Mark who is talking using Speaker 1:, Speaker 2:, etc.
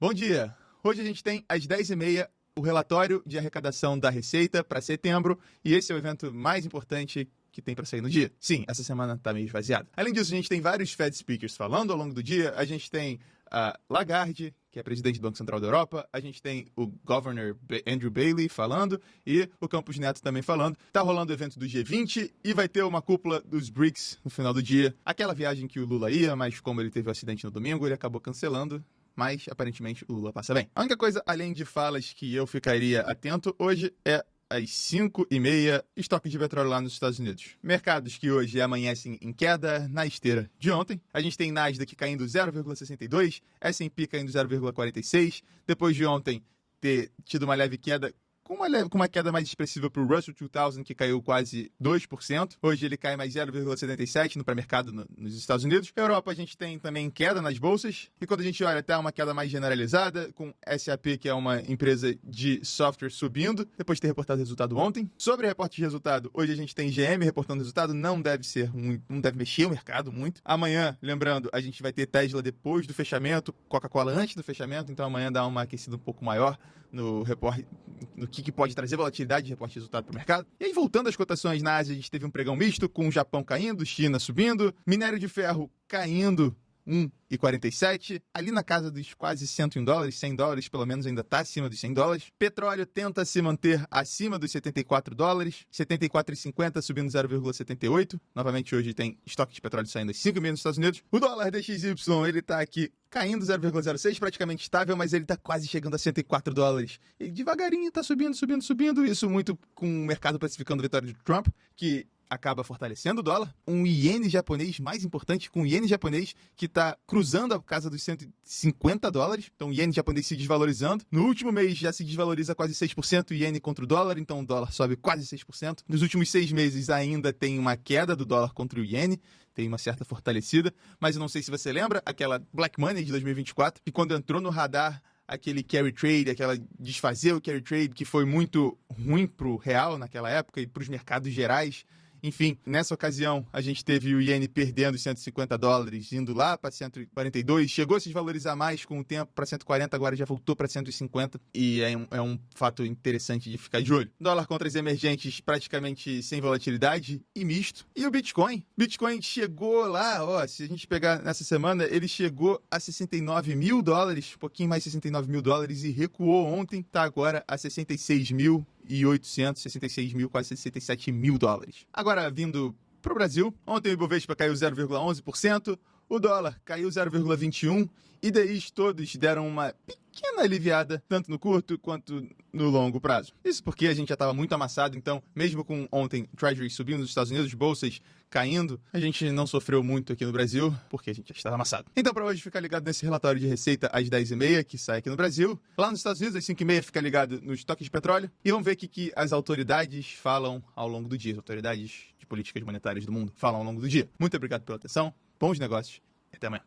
Speaker 1: Bom dia! Hoje a gente tem às 10h30 o relatório de arrecadação da Receita para setembro e esse é o evento mais importante que tem para sair no dia. Sim, essa semana tá meio esvaziada. Além disso, a gente tem vários Fed speakers falando ao longo do dia. A gente tem a Lagarde, que é presidente do Banco Central da Europa. A gente tem o Governor Andrew Bailey falando e o Campos Neto também falando. Tá rolando o evento do G20 e vai ter uma cúpula dos BRICS no final do dia. Aquela viagem que o Lula ia, mas como ele teve um acidente no domingo, ele acabou cancelando. Mas, aparentemente, o Lula passa bem. A única coisa, além de falas que eu ficaria atento hoje é às 5h30, estoque de petróleo lá nos Estados Unidos. Mercados que hoje amanhecem em queda na esteira de ontem. A gente tem Nasdaq caindo 0,62, S&P caindo 0,46. Depois de ontem ter tido uma leve queda, com uma queda mais expressiva para o Russell 2000, que caiu quase 2%. Hoje ele cai mais 0,77% no pré-mercado nos Estados Unidos. Na Europa a gente tem também queda nas bolsas. E quando a gente olha, tá uma queda mais generalizada, com SAP, que é uma empresa de software, subindo, depois de ter reportado resultado ontem. Sobre reporte de resultado, hoje a gente tem GM reportando resultado, não deve mexer o mercado muito. Amanhã, lembrando, a gente vai ter Tesla depois do fechamento, Coca-Cola antes do fechamento, então amanhã dá uma aquecida um pouco maior no que pode trazer volatilidade de reporte de resultado para o mercado. E aí, voltando às cotações na Ásia, a gente teve um pregão misto, com o Japão caindo, China subindo, minério de ferro caindo 1,47, ali na casa dos quase $101, $100 pelo menos ainda está acima dos $100. Petróleo tenta se manter acima dos $74, 74,50 subindo 0,78. Novamente hoje tem estoque de petróleo saindo às 5h30 nos Estados Unidos. O dólar DXY, ele está aqui caindo 0,06, praticamente estável, mas ele está quase chegando a $104. E devagarinho está subindo, isso muito com o mercado precificando a vitória de Trump, que acaba fortalecendo o dólar. Um iene japonês mais importante, com o iene japonês que está cruzando a casa dos $150. Então o iene japonês se desvalorizando. No último mês já se desvaloriza quase 6% o iene contra o dólar, então o dólar sobe quase 6%. Nos últimos 6 meses ainda tem uma queda do dólar contra o iene, tem uma certa fortalecida, mas eu não sei se você lembra, aquela Black Money de 2024, que quando entrou no radar aquele carry trade, aquela desfazer o carry trade, que foi muito ruim pro real naquela época e para os mercados gerais. Enfim, nessa ocasião, a gente teve o iene perdendo os $150, indo lá para 142, chegou a se desvalorizar mais com o tempo para 140, agora já voltou para 150, e é um fato interessante de ficar de olho. Dólar contra as emergentes praticamente sem volatilidade e misto. E o Bitcoin? Bitcoin chegou lá, se a gente pegar nessa semana, ele chegou a $69 mil, um pouquinho mais de $69 mil, e recuou ontem, tá agora a 66.800, 66 mil, quase $67 mil. Agora, vindo para o Brasil, ontem o Ibovespa caiu 0,11%, o dólar caiu 0,21%, e DIs todos deram uma pequena aliviada, tanto no curto quanto no longo prazo. Isso porque a gente já estava muito amassado, então, mesmo com ontem Treasury subindo nos Estados Unidos, bolsas caindo, a gente não sofreu muito aqui no Brasil, porque a gente já estava amassado. Então, para hoje, fica ligado nesse relatório de receita às 10h30, que sai aqui no Brasil. Lá nos Estados Unidos, às 5h30, fica ligado no estoque de petróleo. E vamos ver o que as autoridades falam ao longo do dia. As autoridades de políticas monetárias do mundo falam ao longo do dia. Muito obrigado pela atenção, bons negócios e até amanhã.